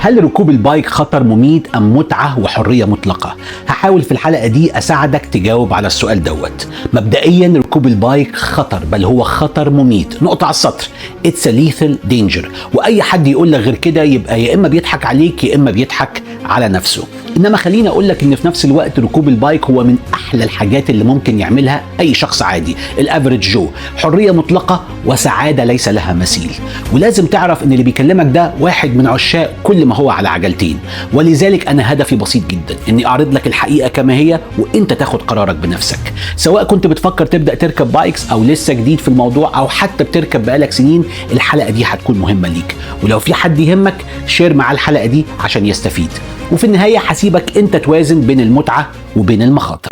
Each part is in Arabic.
هل ركوب البايك خطر مميت أم متعة وحرية مطلقة؟ هحاول في الحلقة دي أساعدك تجاوب على السؤال دوت. مبدئيا ركوب البايك خطر، بل هو خطر مميت، نقطة على السطر. It's a lethal danger. وأي حد يقول لك غير كده يبقى يا إما بيضحك عليك يا إما بيضحك على نفسه. إنما خليني أقول لك إن في نفس الوقت ركوب البايك هو من أحلى الحاجات اللي ممكن يعملها أي شخص عادي، الأفريج جو. حرية مطلقة وسعادة ليس لها مثيل. ولازم تعرف إن اللي بيكلمك ده واحد من عشاق كل ما هو على عجلتين، ولذلك أنا هدفي بسيط جدا، إني أعرض لك الحقيقة كما هي وإنت تاخد قرارك بنفسك. سواء كنت بتفكر تبدأ تركب بايكس أو لسه جديد في الموضوع أو حتى بتركب بقالك سنين، الحلقة دي هتكون مهمة ليك. ولو في حد يهمك شير معاه الحلقة دي عشان يستفيد. وفي النهاية هسيبك انت توازن بين المتعة وبين المخاطر.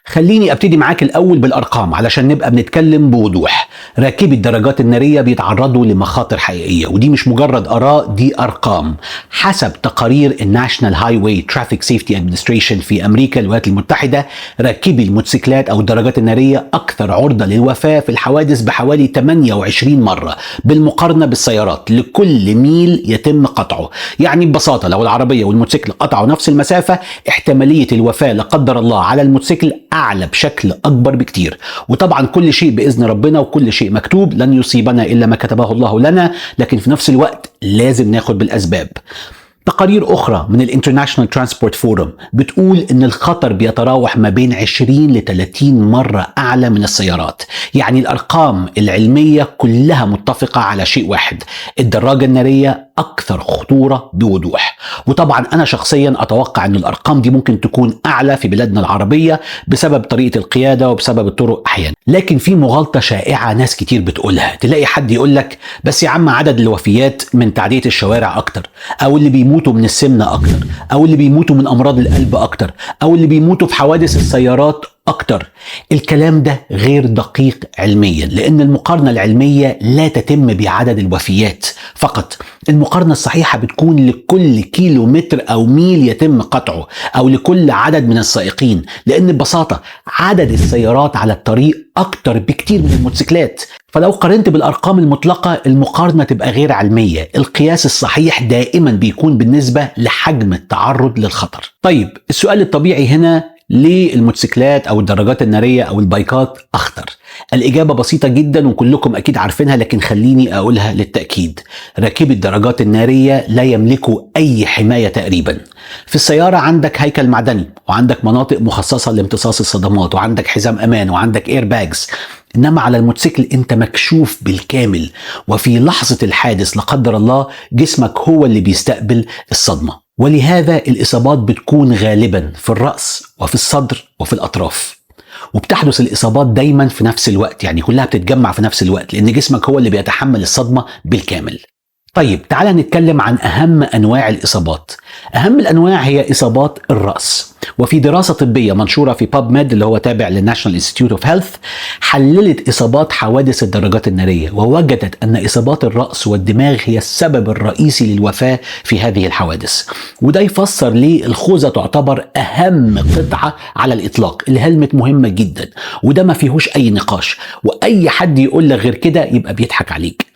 خليني ابتدي معاك الاول بالارقام علشان نبقى بنتكلم بوضوح. راكبي الدراجات النارية بيتعرضوا لمخاطر حقيقية، ودي مش مجرد اراء، دي ارقام. حسب تقارير الناشونال هاي واي ترافيك سيفتي ادمنستريشن في امريكا الولايات المتحدة، راكبي الموتوسيكلات او الدراجات النارية اكثر عرضة للوفاة في الحوادث بحوالي 28 مرة بالمقارنة بالسيارات لكل ميل يتم قطعه. يعني ببساطة لو العربية والموتوسيكل قطعوا نفس المسافة، احتمالية الوفاة لا قدر الله على الموتوسيكل أعلى بشكل أكبر بكتير. وطبعا كل شيء بإذن ربنا وكل شيء مكتوب، لن يصيبنا إلا ما كتبه الله لنا، لكن في نفس الوقت لازم ناخد بالأسباب. تقارير أخرى من الانترناشنال ترانسبورت فورم بتقول إن الخطر بيتراوح ما بين 20 ل 30 مرة أعلى من السيارات. يعني الأرقام العلمية كلها متفقة على شيء واحد: الدراجة النارية أكثر خطورة بوضوح. وطبعا أنا شخصيا أتوقع أن الأرقام دي ممكن تكون أعلى في بلادنا العربية بسبب طريقة القيادة وبسبب الطرق أحيانا. لكن في مغالطة شائعة ناس كتير بتقولها. تلاقي حد يقول لك بس يا عم عدد الوفيات من تعدية الشوارع أكتر، أو اللي بيموتوا من السمنة أكتر، أو اللي بيموتوا من أمراض القلب أكتر، أو اللي بيموتوا في حوادث السيارات أكتر. الكلام ده غير دقيق علميا، لأن المقارنة العلمية لا تتم بعدد الوفيات فقط. المقارنة الصحيحة بتكون لكل كيلو متر أو ميل يتم قطعه، أو لكل عدد من السائقين، لأن ببساطة عدد السيارات على الطريق أكتر بكتير من الموتوسيكلات. فلو قارنت بالأرقام المطلقة المقارنة تبقى غير علمية. القياس الصحيح دائما بيكون بالنسبة لحجم التعرض للخطر. طيب السؤال الطبيعي هنا: ليه الموتوسيكلات أو الدراجات النارية أو البايكات أخطر؟ الإجابة بسيطة جدا وكلكم أكيد عارفينها، لكن خليني أقولها للتأكيد. راكبي الدراجات النارية لا يملكوا أي حماية تقريبا. في السيارة عندك هيكل معدني، وعندك مناطق مخصصة لامتصاص الصدمات، وعندك حزام أمان، وعندك اير باجز. إنما على الموتوسيكل أنت مكشوف بالكامل، وفي لحظة الحادث لا قدر الله جسمك هو اللي بيستقبل الصدمة. ولهذا الإصابات بتكون غالبا في الرأس وفي الصدر وفي الأطراف. وبتحدث الإصابات دايما في نفس الوقت، يعني كلها بتتجمع في نفس الوقت، لأن جسمك هو اللي بيتحمل الصدمة بالكامل. طيب تعالى نتكلم عن أهم أنواع الإصابات. أهم الأنواع هي إصابات الرأس. وفي دراسة طبية منشورة في باب ميد اللي هو تابع للناشونال انستيتيوت اوف هيلث، حللت إصابات حوادث الدراجات النارية، ووجدت أن إصابات الرأس والدماغ هي السبب الرئيسي للوفاة في هذه الحوادث. وده يفسر ليه الخوذة تعتبر أهم قطعة على الإطلاق. الهلمت مهمة جدا، وده ما فيهوش أي نقاش، وأي حد يقول لك غير كده يبقى بيضحك عليك.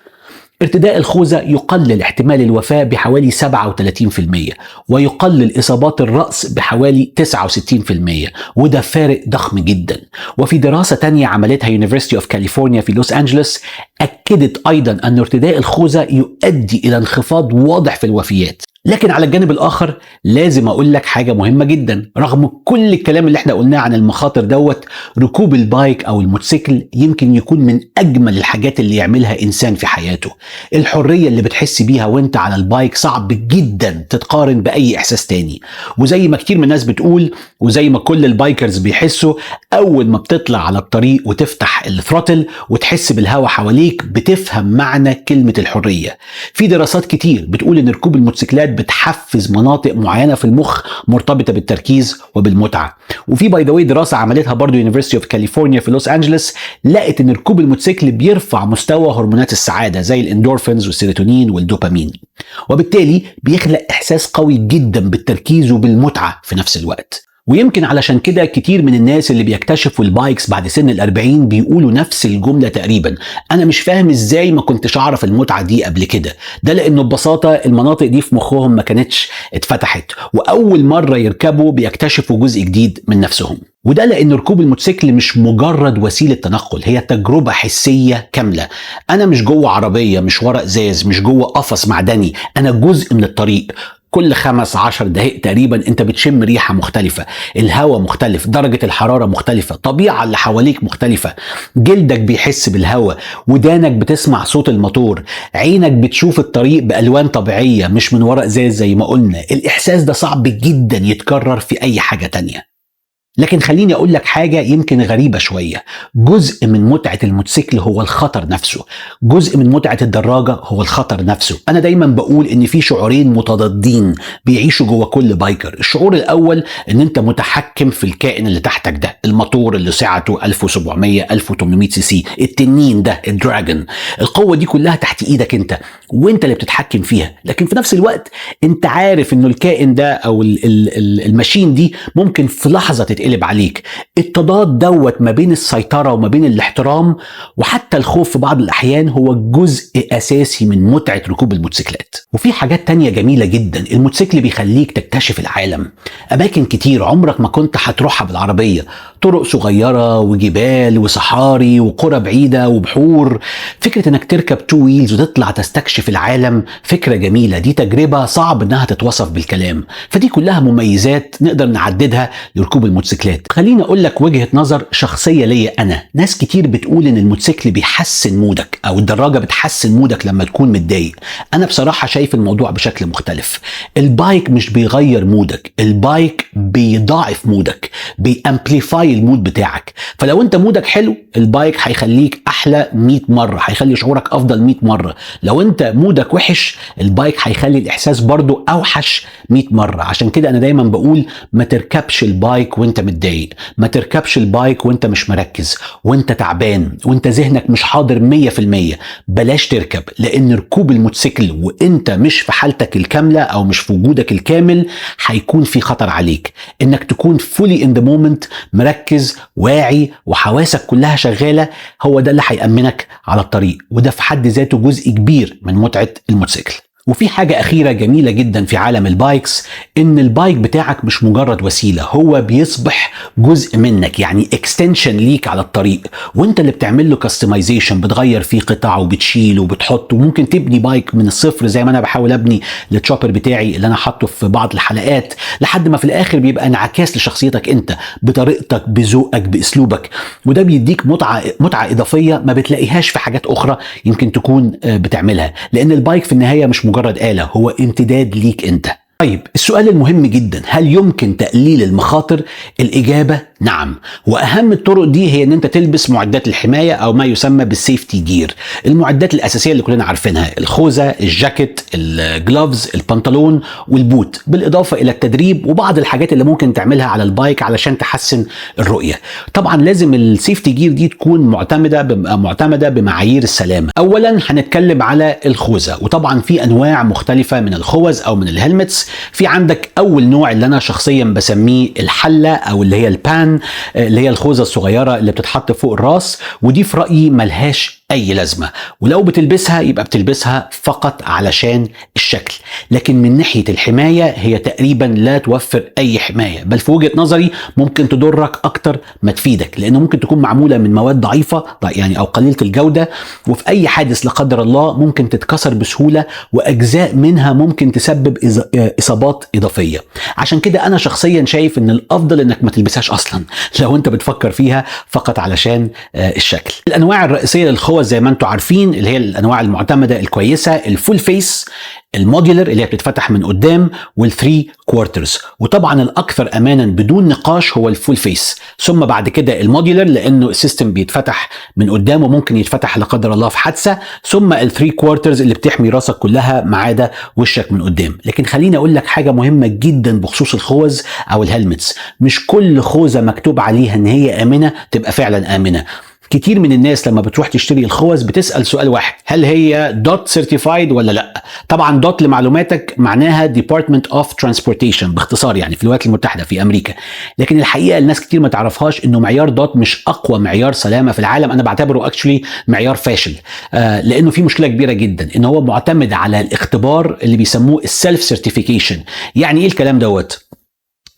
ارتداء الخوذة يقلل احتمال الوفاة بحوالي 37%، ويقلل إصابات الرأس بحوالي 69%، وده فارق ضخم جدا. وفي دراسة تانية عملتها يونيفرسيتي اوف كاليفورنيا في لوس أنجلوس أكدت أيضا أن ارتداء الخوذة يؤدي إلى انخفاض واضح في الوفيات. لكن على الجانب الآخر لازم أقول لك حاجة مهمة جدا. رغم كل الكلام اللي احنا قلناه عن المخاطر دوت، ركوب البايك أو الموتوسيكل يمكن يكون من أجمل الحاجات اللي يعملها إنسان في حياته. الحرية اللي بتحس بيها وانت على البايك صعب جدا تتقارن بأي إحساس تاني. وزي ما كتير من الناس بتقول، وزي ما كل البايكرز بيحسوا، أول ما بتطلع على الطريق وتفتح الثروتل وتحس بالهواء حواليك بتفهم معنى كلمة الحرية. في دراسات كتير بتقول إن ركوب الموتوسيكلات بتحفز مناطق معينة في المخ مرتبطة بالتركيز وبالمتعة. وفي باي ذا واي دراسة عملتها برضو يونيفرسيتي اوف كاليفورنيا في لوس أنجلوس، لقت إن ركوب الموتوسيكل بيرفع مستوى هرمونات السعادة زي الاندورفينز والسيروتونين والدوبامين، وبالتالي بيخلق إحساس قوي جدا بالتركيز وبالمتعة في نفس الوقت. ويمكن علشان كده كتير من الناس اللي بيكتشفوا البايكس بعد سن ال40 بيقولوا نفس الجملة تقريبا: انا مش فاهم ازاي ما كنتش اعرف المتعة دي قبل كده. ده لانه ببساطة المناطق دي في مخهم ما كانتش اتفتحت، واول مرة يركبوا بيكتشفوا جزء جديد من نفسهم. وده لان ركوب الموتوسيكل مش مجرد وسيلة تنقل، هي تجربة حسية كاملة. انا مش جوه عربية، مش ورق ازاز، مش جوه قفص معدني، انا جزء من الطريق. كل 15 دقائق تقريبا انت بتشم ريحة مختلفة، الهواء مختلف، درجة الحرارة مختلفة، طبيعة اللي حواليك مختلفة، جلدك بيحس بالهواء، ودانك بتسمع صوت الموتور، عينك بتشوف الطريق بألوان طبيعية مش من ورق زي ما قلنا. الإحساس ده صعب جدا يتكرر في أي حاجة تانية. لكن خليني اقول لك حاجة يمكن غريبة شوية: جزء من متعة الموتوسيكل هو الخطر نفسه، جزء من متعة الدراجة هو الخطر نفسه. انا دايما بقول ان في شعورين متضادين بيعيشوا جوه كل بايكر. الشعور الاول ان انت متحكم في الكائن اللي تحتك ده، الموتور اللي سعته 1700 1800 سي سي، التنين ده الدراجون، القوة دي كلها تحت ايدك انت، وانت اللي بتتحكم فيها. لكن في نفس الوقت انت عارف انه الكائن ده او الماشين دي ممكن في لحظة تتقلب عليك. التضاد دوت ما بين السيطرة وما بين الاحترام وحتى الخوف في بعض الأحيان هو جزء أساسي من متعة ركوب الموتوسيكلات. وفي حاجات تانية جميلة جدا. الموتوسيكل بيخليك تكتشف العالم، أماكن كتير عمرك ما كنت هتروحها بالعربية، طرق صغيرة وجبال وصحاري وقرى بعيدة وبحور. فكرة انك تركب تو ويلز وتطلع تستكشف العالم فكرة جميلة، دي تجربة صعب انها تتوصف بالكلام. فدي كلها مميزات نقدر نعددها لركوب الموتوسيكلات. خليني اقول لك وجهة نظر شخصية ليا انا. ناس كتير بتقول ان الموتوسيكل بيحسن مودك او الدراجة بتحسن مودك لما تكون متضايق. انا بصراحة شايف الموضوع بشكل مختلف. البايك مش بيغير مودك، البايك بيضاعف مودك، بيامبليفاي المود بتاعك. فلو انت مودك حلو البايك هيخليك احلى 100 مرة، هيخلي شعورك افضل 100 مرة. لو انت مودك وحش البايك هيخلي الاحساس برضو اوحش 100 مرة. عشان كده انا دايما بقول ما تركبش البايك وانت متضايق، ما تركبش البايك وانت مش مركز، وانت تعبان، وانت ذهنك مش حاضر 100%. بلاش تركب، لان ركوب الموتوسيكل وانت مش في حالتك الكاملة او مش في وجودك الكامل هيكون في خطر عليك. انك تكون fully in the moment، مركز واعي وحواسك كلها شغالة، هو ده اللي هيأمنك على الطريق. وده في حد ذاته جزء كبير من متعة الموتوسيكل. وفي حاجة أخيرة جميلة جدا في عالم البايكس، إن البايك بتاعك مش مجرد وسيلة، هو بيصبح جزء منك، يعني اكستنشن ليك على الطريق، وانت اللي بتعمل له كاستمايزيشن، بتغير فيه قطع وبتشيل وبتحط، وممكن تبني بايك من الصفر زي ما أنا بحاول أبني التشوبر بتاعي اللي أنا حاطه في بعض الحلقات، لحد ما في الآخر بيبقى انعكاس لشخصيتك أنت، بطريقتك، بذوقك، بأسلوبك. وده بيديك متعة إضافية ما بتلاقيهاش في حاجات أخرى يمكن تكون بتعملها، لأن البايك في النهاية مش مجرد آلة، هو امتداد ليك انت. طيب السؤال المهم جدا: هل يمكن تقليل المخاطر؟ الإجابة نعم. وأهم الطرق دي هي ان انت تلبس معدات الحماية او ما يسمى بالسيفتي جير، المعدات الأساسية اللي كلنا عارفينها: الخوذة، الجاكيت، الجلوفز، البنطلون والبوت، بالإضافة إلى التدريب وبعض الحاجات اللي ممكن تعملها على البايك علشان تحسن الرؤية. طبعا لازم السيفتي جير دي تكون معتمدة بمعايير السلامة. أولا هنتكلم على الخوذة، وطبعا في أنواع مختلفة من الخوذ أو من الهلمتس. في عندك أول نوع اللي أنا شخصيا بسميه الحلة أو اللي هي البان، اللي هي الخوذة الصغيرة اللي بتتحط فوق الراس، ودي في رأيي ملهاش أي لازمة، ولو بتلبسها يبقى بتلبسها فقط علشان الشكل. لكن من ناحية الحماية هي تقريبا لا توفر أي حماية، بل في وجهة نظري ممكن تضرك أكتر ما تفيدك، لأنه ممكن تكون معمولة من مواد ضعيفة يعني أو قليلة الجودة، وفي أي حادث لا قدر الله ممكن تتكسر بسهولة، وأجزاء منها ممكن تسبب إصابات إضافية. عشان كده أنا شخصيا شايف إن الأفضل إنك ما تلبسهاش أصلا لو أنت بتفكر فيها فقط علشان الشكل. الأنواع الرئيسية للخوذ زي ما انتم عارفين اللي هي الانواع المعتمده الكويسه: الفول فيس، الموديولر اللي هي بتتفتح من قدام، والثري كوارترز. وطبعا الاكثر امانا بدون نقاش هو الفول فيس، ثم بعد كده الموديولر لانه السيستم بيتفتح من قدام وممكن يتفتح لا قدر الله في حادثه، ثم الثري كوارترز اللي بتحمي راسك كلها ما عدا وشك من قدام. لكن خليني اقول لك حاجه مهمه جدا بخصوص الخوذ او الهلمتس: مش كل خوذه مكتوب عليها ان هي امنه تبقى فعلا امنه. كتير من الناس لما بتروح تشتري الخوذ بتسأل سؤال واحد: هل هي دوت سيرتيفايد ولا لا؟ طبعا دوت لمعلوماتك معناها ديبارتمنت اوف ترانسبورتيشن باختصار، يعني في الولايات المتحدة في امريكا. لكن الحقيقة الناس كتير ما تعرفهاش انه معيار دوت مش اقوى معيار سلامة في العالم. انا بعتبره اكشلي معيار فاشل، لانه في مشكلة كبيرة جدا ان هو معتمد على الاختبار اللي بيسموه السيلف سيرتيفيكيشن. يعني ايه الكلام دوت؟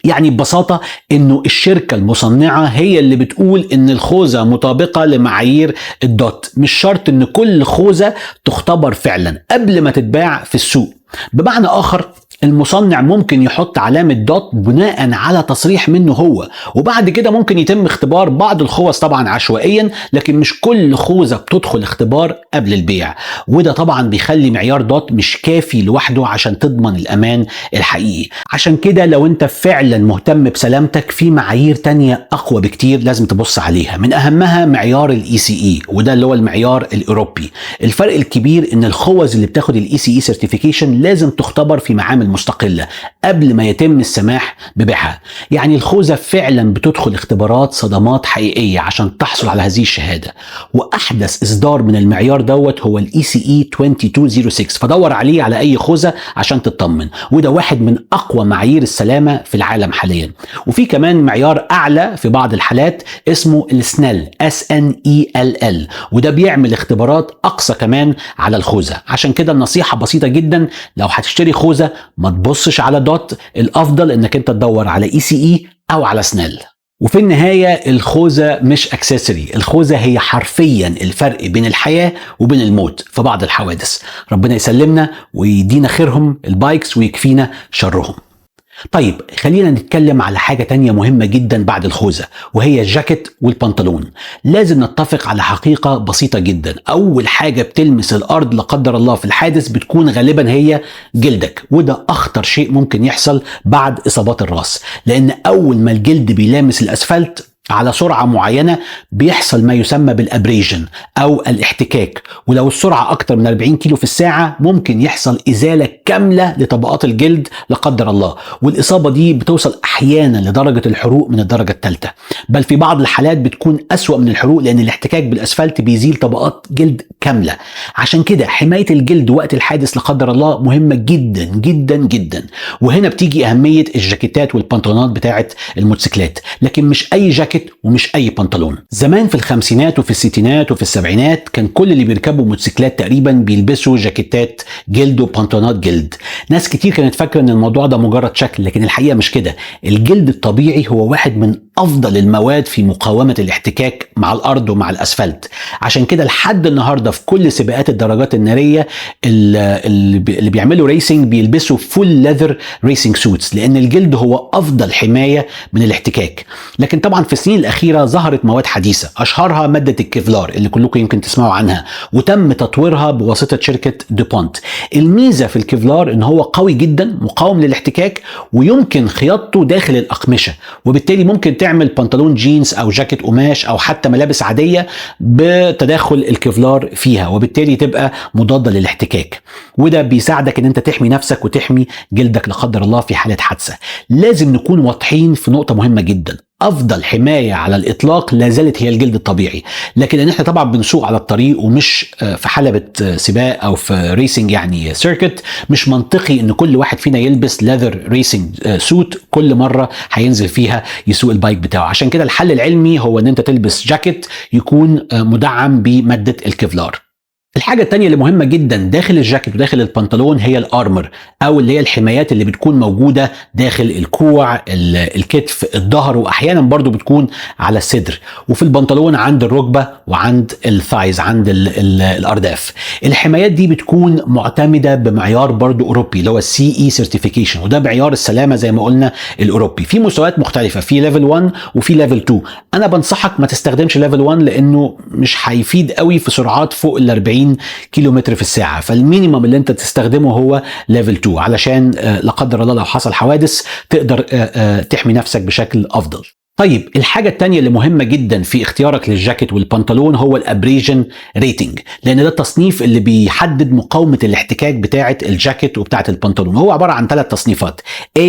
يعني ببساطة انه الشركة المصنعة هي اللي بتقول ان الخوذة مطابقة لمعايير الدوت. مش شرط ان كل خوذة تختبر فعلا قبل ما تتباع في السوق. بمعنى اخر، المصنع ممكن يحط علامة دوت بناء على تصريح منه هو، وبعد كده ممكن يتم اختبار بعض الخوذ طبعا عشوائيا، لكن مش كل خوذة بتدخل اختبار قبل البيع. وده طبعا بيخلي معيار دوت مش كافي لوحده عشان تضمن الامان الحقيقي. عشان كده لو انت فعلا مهتم بسلامتك، في معايير تانية اقوى بكتير لازم تبص عليها. من اهمها معيار ECE، وده اللي هو المعيار الاوروبي. الفرق الكبير ان الخوذ اللي بتاخد ECE سيرتيفيكيشن لازم تختبر في معامل مستقلة قبل ما يتم السماح ببيعها. يعني الخوذة فعلا بتدخل اختبارات صدمات حقيقية عشان تحصل على هذه الشهادة. واحدث اصدار من المعيار دوت هو ECE 2206، فدور عليه على اي خوذة عشان تطمن. وده واحد من اقوى معايير السلامة في العالم حاليا. وفي كمان معيار اعلى في بعض الحالات اسمه السنيل SNELL، وده بيعمل اختبارات اقصى كمان على الخوذة. عشان كده النصيحة بسيطة جدا: لو هتشتري خوذة ما تبصش على دوت، الافضل انك انت تدور على ECE او على سنيل. وفي النهاية الخوذة مش اكسسوري، الخوذة هي حرفيا الفرق بين الحياة وبين الموت في بعض الحوادث. ربنا يسلمنا ويدينا خيرهم البايكس ويكفينا شرهم. طيب خلينا نتكلم على حاجة تانية مهمة جدا بعد الخوذة، وهي الجاكيت والبنطلون. لازم نتفق على حقيقة بسيطة جدا: أول حاجة بتلمس الأرض لا قدر الله في الحادث بتكون غالبا هي جلدك، وده أخطر شيء ممكن يحصل بعد إصابات الراس. لأن أول ما الجلد بيلامس الأسفلت على سرعة معينة بيحصل ما يسمى بالابريجن أو الاحتكاك، ولو السرعة أكتر من 40 كيلو في الساعة ممكن يحصل إزالة كاملة لطبقات الجلد لا قدر الله. والإصابة دي بتوصل أحيانا لدرجة الحروق من الدرجة الثالثة، بل في بعض الحالات بتكون أسوأ من الحروق، لأن الاحتكاك بالأسفلت بيزيل طبقات جلد كاملة. عشان كده حماية الجلد وقت الحادث لا قدر الله مهمة جدا جدا جدا. وهنا بتيجي أهمية الجاكيتات والبنطلونات بتاعة الموتوسيكلات، لكن مش أي جاكيت ومش اي بنطلون. زمان في الخمسينات وفي الستينات وفي السبعينات كان كل اللي بيركبوا موتوسيكلات تقريبا بيلبسوا جاكيتات جلد وبنطلونات جلد. ناس كتير كانت فاكره ان الموضوع ده مجرد شكل، لكن الحقيقه مش كده. الجلد الطبيعي هو واحد من افضل المواد في مقاومه الاحتكاك مع الارض ومع الاسفلت. عشان كده لحد النهارده في كل سباقات الدراجات الناريه اللي بيعملوا ريسنج بيلبسوا فول ليذر ريسنج سوتس، لان الجلد هو افضل حمايه من الاحتكاك. لكن طبعا في السنين الأخيرة ظهرت مواد حديثة، أشهرها مادة الكيفلار اللي كلكم يمكن تسمعوا عنها، وتم تطويرها بواسطة شركة دوبونت. الميزة في الكيفلار إن هو قوي جدا، مقاوم للاحتكاك، ويمكن خياطته داخل الأقمشة، وبالتالي ممكن تعمل بنطلون جينز أو جاكيت قماش أو حتى ملابس عادية بتداخل الكيفلار فيها، وبالتالي تبقى مضادة للاحتكاك. وده بيساعدك إن أنت تحمي نفسك وتحمي جلدك لا قدر الله في حالة حادثة. لازم نكون واضحين في نقطة مهمة جدا: افضل حمايه على الاطلاق لا زالت هي الجلد الطبيعي. لكن ان احنا طبعا بنسوق على الطريق ومش في حلبة سباق او في ريسنج يعني سيركت، مش منطقي ان كل واحد فينا يلبس ليذر ريسنج سوت كل مره هينزل فيها يسوق البايك بتاعه. عشان كده الحل العلمي هو ان انت تلبس جاكيت يكون مدعم بماده الكيفلار. الحاجة التانية اللي مهمة جدا داخل الجاكيت وداخل البنطلون هي الارمر، او اللي هي الحمايات اللي بتكون موجودة داخل الكوع، الكتف، الظهر، واحيانا برضو بتكون على الصدر، وفي البنطلون عند الركبة وعند الثايز عند الارداف. الحمايات دي بتكون معتمدة بمعيار برضو اوروبي اللي هو CE سيرتيفيكيشن، وده معيار السلامة زي ما قلنا الاوروبي. في مستويات مختلفة، في ليفل 1 وفي ليفل 2. انا بنصحك ما تستخدمش ليفل 1 لانه مش هيفيد قوي في سرعات فوق ال 40 كيلومتر في الساعة. فالمينيمم اللي انت تستخدمه هو ليفل 2 علشان لا قدر الله لو حصل حوادث تقدر تحمي نفسك بشكل افضل. طيب الحاجة التانية اللي مهمة جدا في اختيارك للجاكيت والبنطلون هو الابريجن ريتنج، لان ده التصنيف اللي بيحدد مقاومة الاحتكاك بتاعة الجاكيت وبتاعة البنطلون. هو عبارة عن 3 تصنيفات: A،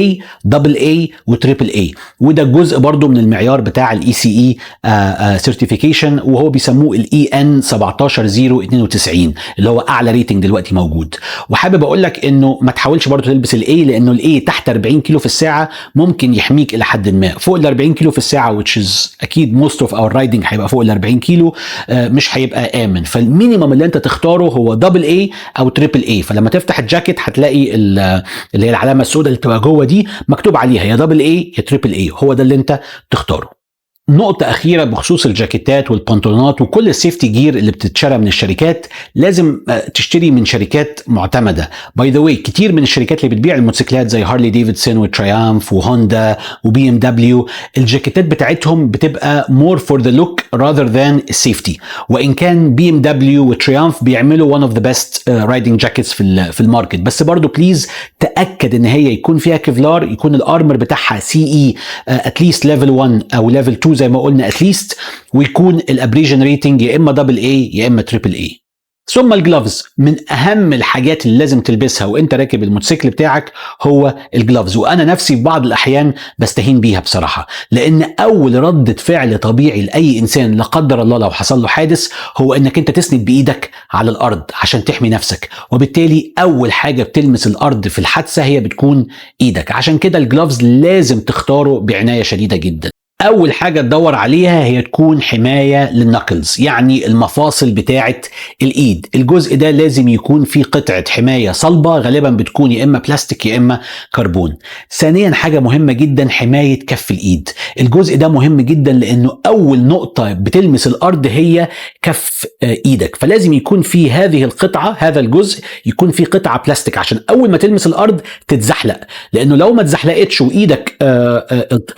دبل A، وتريبل A، وده جزء برضو من المعيار بتاع الاي سي اي سيرتيفيكيشن، وهو بيسموه الاي ان 17092 اللي هو اعلى ريتنج دلوقتي موجود. وحابب اقول لك انه ما تحاولش برضو تلبس الاي، لانه الاي تحت 40 كيلو في الساعة ممكن يحميك الى حد ما. فوق ال 40 كيلو في الساعه which is اكيد most of our riding هيبقى فوق ال 40 كيلو، مش هيبقى امن. فالمينيمم اللي انت تختاره هو دبل اي او تريبل اي. فلما تفتح الجاكيت هتلاقي اللي هي العلامه السوداء اللي بتبقى جوه دي مكتوب عليها يا دبل اي يا تريبل اي، هو ده اللي انت تختاره. نقطة أخيرة بخصوص الجاكيتات والبنطلونات وكل السيفتي جير اللي بتتشرى من الشركات، لازم تشتري من شركات معتمدة. باي ذا واي كتير من الشركات اللي بتبيع الموتوسيكلات زي هارلي ديفيدسون وتريامف وهوندا وبي ام دبليو، الجاكيتات بتاعتهم بتبقى more for the look rather than safety. وإن كان بي ام دبليو وتريامف بيعملوا one of the best riding jackets في الماركت، بس برضو بليز تأكد إن هي يكون فيها كيفلار، يكون الارمر بتاعها سي اي اتليست ليفل 1 أو ليفل 2 زي ما قلنا اتليست، ويكون الابريجن ريتنج يا اما دبل اي يا اما تريبل اي. ثم الجلافز، من اهم الحاجات اللي لازم تلبسها وانت راكب الموتوسيكل بتاعك هو الجلافز. وانا نفسي في بعض الاحيان بستهين بيها بصراحه، لان اول ردة فعل طبيعي لاي انسان لا قدر الله لو حصل له حادث هو انك انت تسند بايدك على الارض عشان تحمي نفسك، وبالتالي اول حاجه بتلمس الارض في الحادثه هي بتكون ايدك. عشان كده الجلافز لازم تختاره بعنايه شديده جدا. اول حاجه تدور عليها هي تكون حمايه للنكلز، يعني المفاصل بتاعه الايد. الجزء ده لازم يكون فيه قطعه حمايه صلبه، غالبا بتكون يا اما بلاستيك يا اما كربون. ثانيا حاجه مهمه جدا حمايه كف الايد. الجزء ده مهم جدا لانه اول نقطه بتلمس الارض هي كف ايدك، فلازم يكون في هذه القطعه، هذا الجزء يكون فيه قطعه بلاستيك عشان اول ما تلمس الارض تتزحلق، لانه لو ما اتزحلقتش وايدك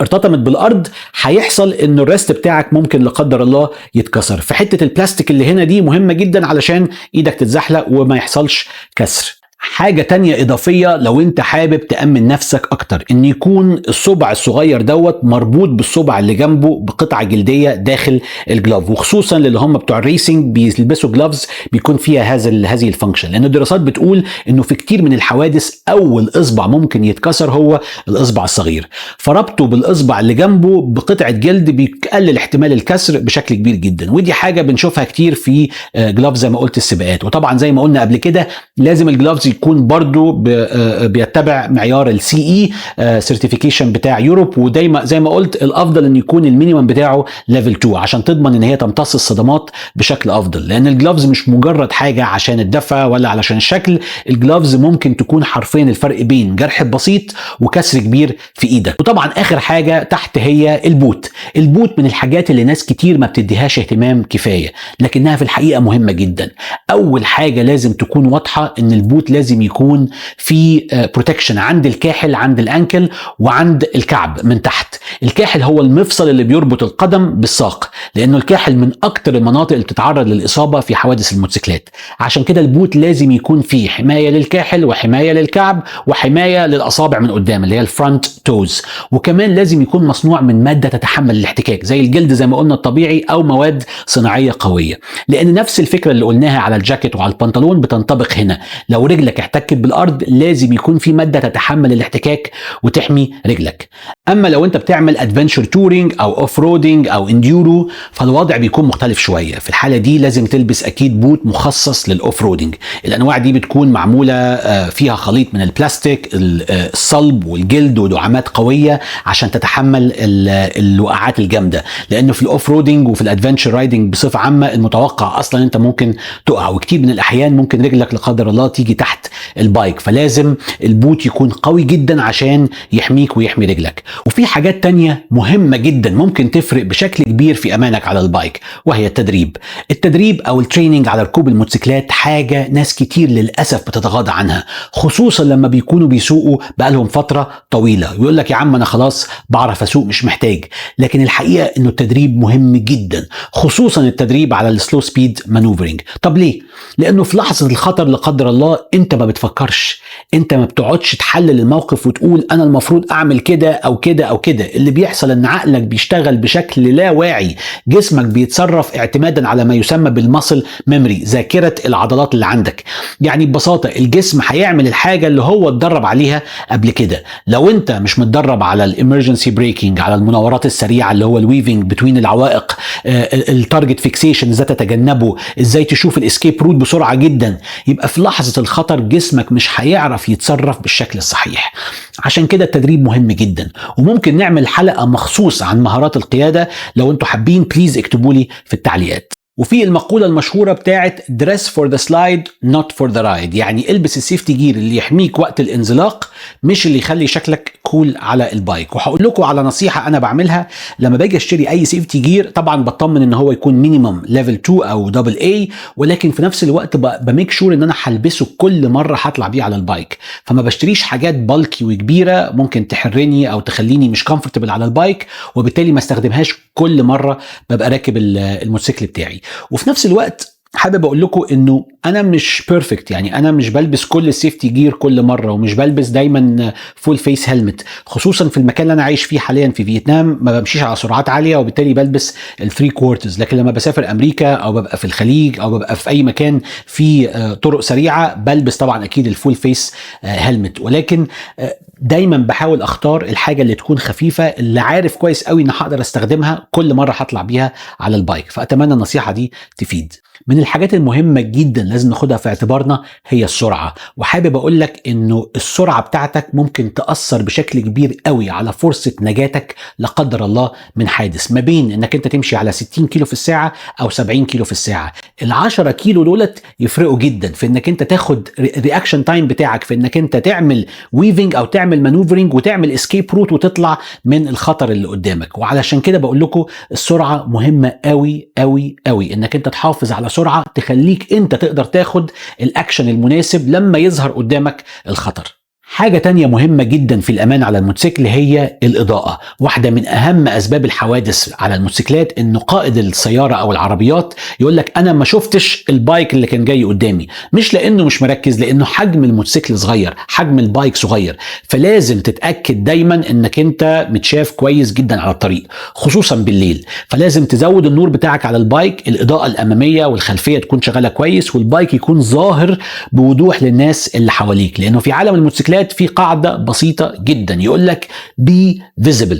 ارتطمت بالارض هيحصل ان الريست بتاعك ممكن لا قدر الله يتكسر. فحته البلاستيك اللي هنا دي مهمه جدا علشان ايدك تتزحلق وما يحصلش كسر. حاجة تانية إضافية لو أنت حابب تأمن نفسك أكتر، إن يكون الصبع الصغير دوت مربوط بالصبع اللي جنبه بقطعة جلدية داخل الجلاف، وخصوصا اللي هم بتوع الريسنج بيلبسوا جلافز بيكون فيها هذه الفانكشن، لأن الدراسات بتقول إنه في كتير من الحوادث أول إصبع ممكن يتكسر هو الإصبع الصغير، فربطه بالإصبع اللي جنبه بقطعة جلد بيقلل احتمال الكسر بشكل كبير جدا. ودي حاجة بنشوفها كتير في جلافز زي ما قلت السباقات. وطبعا زي ما قلنا قبل كده لازم الجلافز يكون برضو بيتبع معيار السي اي سيرتيفيكيشن بتاع يوروب، ودايما زي ما قلت الافضل ان يكون المينيمم بتاعه ليفل 2 عشان تضمن ان هي تمتص الصدمات بشكل افضل. لان الجلافز مش مجرد حاجه عشان الدفع ولا علشان الشكل، الجلافز ممكن تكون حرفيا الفرق بين جرح بسيط وكسر كبير في ايدك. وطبعا اخر حاجه تحت هي البوت. البوت من الحاجات اللي ناس كتير ما بتديهاش اهتمام كفايه، لكنها في الحقيقه مهمه جدا. اول حاجه لازم تكون واضحه ان البوت لازم يكون في بروتكشن عند الكاحل، عند الانكل وعند الكعب من تحت. الكاحل هو المفصل اللي بيربط القدم بالساق، لانه الكاحل من اكتر المناطق اللي بتتعرض للاصابه في حوادث الموتوسيكلات. عشان كده البوت لازم يكون فيه حمايه للكاحل وحمايه للكعب وحمايه للاصابع من قدام اللي هي الفرونت توز. وكمان لازم يكون مصنوع من ماده تتحمل الاحتكاك زي الجلد زي ما قلنا الطبيعي او مواد صناعيه قويه، لان نفس الفكره اللي قلناها على الجاكيت وعلى البنطلون بتنطبق هنا. لو رجلك احتكت بالارض لازم يكون في ماده تتحمل الاحتكاك وتحمي رجلك. اما لو انت بتعمل ادفنتشر تورينج او اوف رودينج او انديورو فالوضع بيكون مختلف شويه. في الحاله دي لازم تلبس اكيد بوت مخصص للاوف رودينج. الانواع دي بتكون معموله فيها خليط من البلاستيك الصلب والجلد ودعامات قويه عشان تتحمل الوقعات الجامده، لانه في الاوف رودينج وفي الادفنتشر رايدنج بصفه عامه المتوقع اصلا انت ممكن تقع، وكتير من الاحيان ممكن رجلك لا قدر الله تيجي تحت البايك، فلازم البوت يكون قوي جدا عشان يحميك ويحمي رجلك. وفي حاجات تانية مهمة جدا ممكن تفرق بشكل كبير في امانك على البايك، وهي التدريب او التريننج على ركوب الموتوسيكلات. حاجة ناس كتير للأسف بتتغاضى عنها، خصوصا لما بيكونوا بيسوقوا بقالهم فترة طويلة ويقول لك يا عم انا خلاص بعرف اسوق مش محتاج. لكن الحقيقة انه التدريب مهم جدا، خصوصا التدريب على السلو سبيد مانوفرنج. طب ليه؟ لانه في لحظة الخطر لا قدر الله انت انت ما بتفكرش، انت ما بتقعدش تحلل الموقف وتقول انا المفروض اعمل كده او كده او كده. اللي بيحصل ان عقلك بيشتغل بشكل لا واعي، جسمك بيتصرف اعتمادا على ما يسمى بالمسل ميموري، ذاكرة العضلات اللي عندك. يعني ببساطة الجسم هيعمل الحاجة اللي هو اتدرب عليها قبل كده. لو انت مش متدرب على الامرجنسي بريكنج، على المناورات السريعة اللي هو الويفنج بتوين العوائق، التارجت فيكسيشن ازاي تتجنبه، ازاي تشوف الاسكيب روت بسرعة جدا، يبقى في لحظة الخطر جسمك مش هيعرف يتصرف بالشكل الصحيح. عشان كده التدريب مهم جدا، وممكن نعمل حلقة مخصوص عن مهارات القيادة. لو انتوا حابين بليز اكتبوا لي في التعليقات. وفي المقولة المشهورة بتاعت dress for the slide not for the ride، يعني البس السيفتي جير اللي يحميك وقت الانزلاق، مش اللي يخلي شكلك كول على البايك. وهقول لكم على نصيحة انا بعملها لما باجي اشتري اي سيفتي جير. طبعا بطمن ان هو يكون مينيمم ليفل 2 او دبل اي، ولكن في نفس الوقت بميك شور ان انا هلبسه كل مرة هطلع بيه على البايك. فما بشتريش حاجات بالكي وكبيرة ممكن تحرني او تخليني مش كومفورتبل على البايك، وبالتالي ما استخدمهاش كل مرة ببقى راكب الموتوسيكل بتاعي. وفي نفس الوقت حابب اقول لكم انه انا مش بيرفكت، يعني انا مش بلبس كل السيفتي جير كل مره، ومش بلبس دايما فول فيس هيلمت، خصوصا في المكان اللي انا عايش فيه حاليا في فيتنام. ما بمشيش على سرعات عاليه وبالتالي بلبس الثري كوارترز. لكن لما بسافر امريكا او ببقى في الخليج او ببقى في اي مكان في طرق سريعه بلبس طبعا اكيد الفول فيس هيلمت. ولكن دايما بحاول اختار الحاجه اللي تكون خفيفه، اللي عارف كويس قوي ان هقدر استخدمها كل مره هطلع بيها على البايك. فاتمنى النصيحه دي تفيد. من الحاجات المهمه جدا لازم ناخدها في اعتبارنا هي السرعه. وحابب اقول لك انه السرعه بتاعتك ممكن تاثر بشكل كبير قوي على فرصه نجاتك لا قدر الله من حادث، ما بين انك انت تمشي على 60 كيلو في الساعه او 70 كيلو في الساعه. ال10 كيلو دولت يفرقوا جدا في انك انت تاخد رياكشن تايم بتاعك، في انك انت تعمل ويفنج او تعمل مانوفرنج وتعمل اسكيب روت وتطلع من الخطر اللي قدامك. وعلشان كده بقول لكم السرعه مهمه قوي قوي قوي، انك انت تحافظ على سرعه تخليك انت تقدر تاخد الاكشن المناسب لما يظهر قدامك الخطر. حاجة تانية مهمة جدا في الأمان على الموتوسيكل هي الإضاءة. واحدة من أهم أسباب الحوادث على الموتوسيكلات إنه قائد السيارة أو العربيات يقول لك أنا ما شفتش البايك اللي كان جاي قدامي، مش لأنه مش مركز، لأنه حجم الموتوسيكل صغير، حجم البايك صغير. فلازم تتأكد دايما إنك أنت متشاف كويس جدا على الطريق خصوصا بالليل. فلازم تزود النور بتاعك على البايك، الإضاءة الأمامية والخلفية تكون شغالة كويس، والبايك يكون ظاهر بوضوح للناس اللي حواليك. لأنه في عالم الموتوسيكلات في قاعدة بسيطة جدا يقول لك be visible،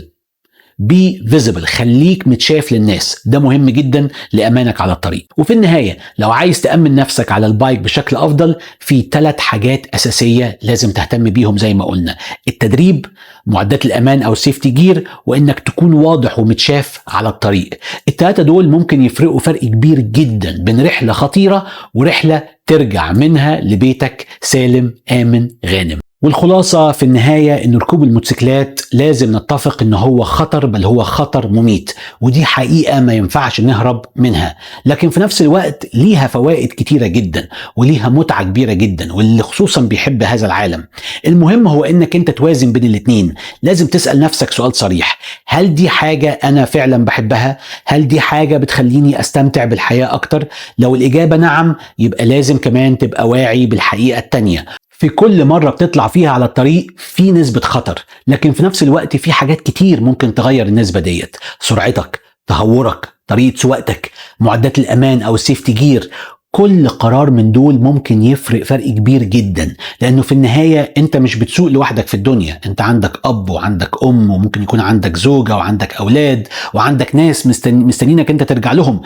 be visible، خليك متشاف للناس. ده مهم جدا لأمانك على الطريق. وفي النهاية لو عايز تأمن نفسك على البايك بشكل أفضل، في 3 حاجات أساسية لازم تهتم بيهم زي ما قلنا: التدريب، معدات الأمان أو السيفتي جير، وإنك تكون واضح ومتشاف على الطريق. ال3 دول ممكن يفرقوا فرق كبير جدا بين رحلة خطيرة ورحلة ترجع منها لبيتك سالم آمن غانم. والخلاصة في النهاية ان ركوب الموتوسيكلات لازم نتفق ان هو خطر، بل هو خطر مميت، ودي حقيقة ما ينفعش نهرب منها. لكن في نفس الوقت ليها فوائد كتيرة جدا وليها متعة كبيرة جدا، واللي خصوصا بيحب هذا العالم. المهم هو انك انت توازن بين الاتنين. لازم تسأل نفسك سؤال صريح: هل دي حاجة انا فعلا بحبها؟ هل دي حاجة بتخليني استمتع بالحياة اكتر؟ لو الاجابة نعم، يبقى لازم كمان تبقى واعي بالحقيقة التانية. في كل مرة بتطلع فيها على الطريق في نسبة خطر، لكن في نفس الوقت في حاجات كتير ممكن تغير النسبة ديت: سرعتك، تهورك، طريقة سواقتك، معدات الأمان أو السيفتي جير. كل قرار من دول ممكن يفرق فرق كبير جدا، لأنه في النهاية أنت مش بتسوق لوحدك في الدنيا، أنت عندك أب وعندك أم، وممكن يكون عندك زوجة وعندك أولاد وعندك ناس مستنينك أنت ترجع لهم.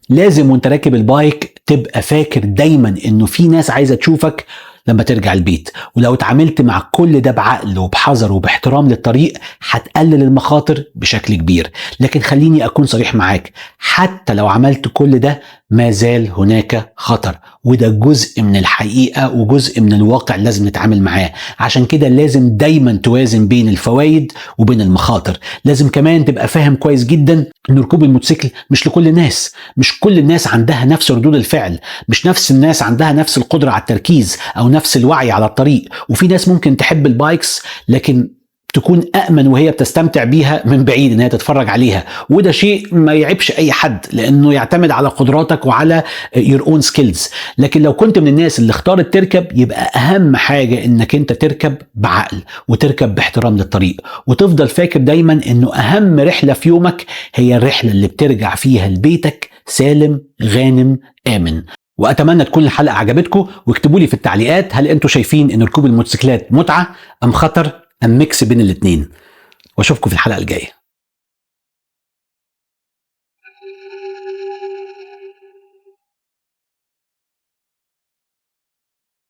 لازم وانت راكب البايك تبقى فاكر دايما أنه في ناس عايزة تشوفك لما ترجع البيت. ولو اتعاملت مع كل ده بعقل وبحذر وباحترام للطريق هتقلل المخاطر بشكل كبير. لكن خليني أكون صريح معاك، حتى لو عملت كل ده ما زال هناك خطر، وده جزء من الحقيقة وجزء من الواقع لازم نتعامل معاه. عشان كده لازم دايما توازن بين الفوائد وبين المخاطر. لازم كمان تبقى فاهم كويس جدا ان ركوب الموتوسيكل مش لكل الناس، مش كل الناس عندها نفس ردود الفعل، مش نفس الناس عندها نفس القدرة على التركيز او نفس الوعي على الطريق. وفي ناس ممكن تحب البايكس لكن تكون أأمن وهي بتستمتع بيها من بعيد، إن هي تتفرج عليها، وده شيء ما يعيبش أي حد لأنه يعتمد على قدراتك وعلى your own skills. لكن لو كنت من الناس اللي اختارت تركب، يبقى أهم حاجة إنك أنت تركب بعقل وتركب باحترام للطريق، وتفضل فاكر دايما إنه أهم رحلة في يومك هي الرحلة اللي بترجع فيها لبيتك سالم غانم آمن. وأتمنى تكون الحلقة عجبتكم، واكتبوا لي في التعليقات هل أنتوا شايفين إن ركوب الموتوسيكلات متعة أم خطر أم ميكس بين الاتنين. واشوفكم في الحلقة الجاية.